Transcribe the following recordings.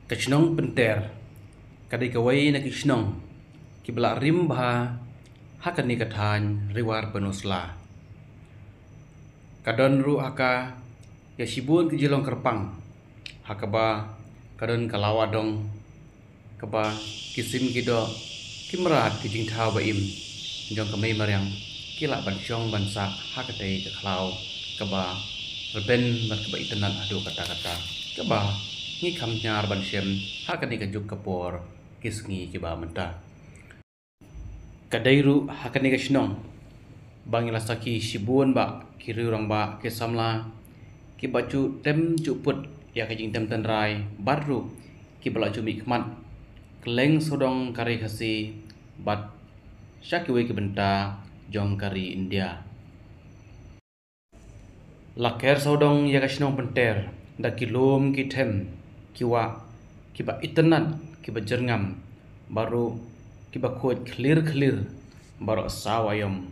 Kachnong penter kadai kawai na kishnong kibla rimba hakani kathan riwar penusla kadon ru haka ya shibun kijilong kerpang hakaba kadon kalawadong kaba kisim kido kimrat kijing thau ba im jong kamei maryang kila ban syong ban sa hakatei ke klau kaba reben bat kaba itenan adu kata-kata kaba ngi kam nyar ban syem hakani ka juk kapor kisngi kiba menta kadairu hakani ka shnong bangila saki shibun ba kiri orang ba ke samla ki baju tem cuput ya kajing tem tenrai baru ki bala jumi kmat keleng sodong kari khasi bat syakiwe ki benta jong kari India laker sodong ya kashnong penter da kilom ki tem kiwa kiba itenat kiba jerngam baru kiba khoj clear baru sawayom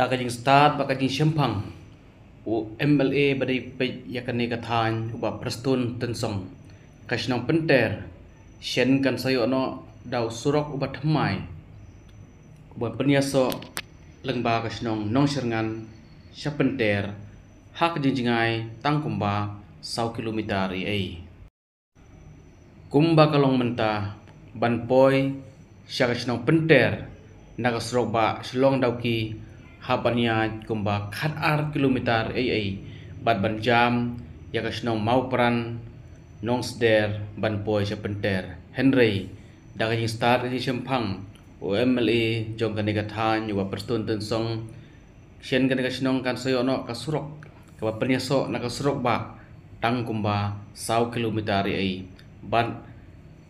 da kajing start ba kajing syempang u MLA badai pe yakane kathan ba prastun tensong kashnong penter shen kan sayo no dau surok ubat thmai buat penyaso lengba kashnong nong serngan syapenter hak jinjingai tangkumba 100 kilometer ai kumba kalong menta banpoi syakashnong penter nagasrok ba shlong dauki habania kumba khat ar kilometer ai bat ban jam yakashnong maupran nongsder banpoi syapenter henry daging start di syempang OMLA jong kan negathan yuwa perstun tensong shen kan kashnong kan sayono kasurok kaba penyaso nakasurok ba tang kumba 100 kilometer ai ban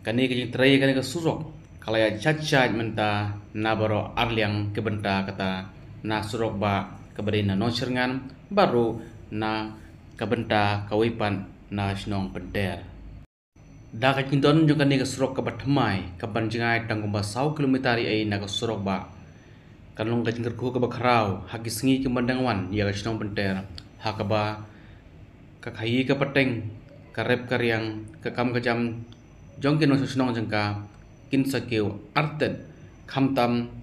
kani kajing trai kani kasurok kalaya chat menta nabaro arliang kebenta kata na surok ba kabarina nonsergan baru na kabenta kawipan na shnong penter da kajing don jong kani kasurok kabathmai kabanjingai tangkumba 100 kilometer ai na kasurok ba kanlong kajing kerku kabakhrau hagisngi kemandangwan ya shnong penter hakaba kakhayi kapateng karep karyang kakam kajam jongkin no shnong jangka kin sakeu artet khamtam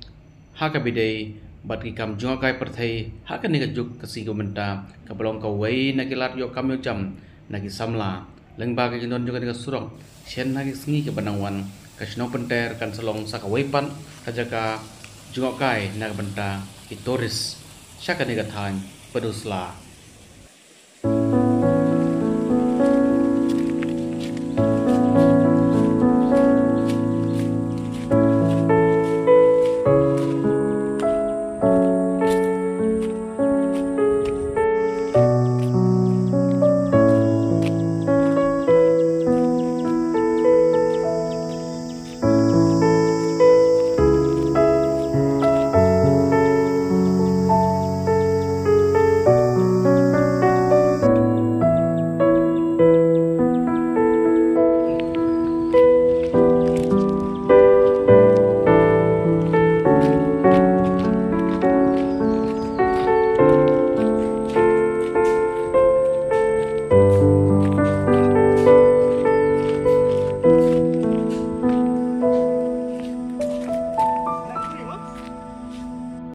hakabidei bat ki kam jonga kai perthai hakani ka juk kasi komenta kabalong ka wei na kilat yo kam yo jam na ki samla lengba ka jinon juga ka surong shen na ki sngi ke banangwan ka shnong penter kan salong sa ka wei pan ka jaka jonga kai na ka benta ki toris syakani ka than pedusla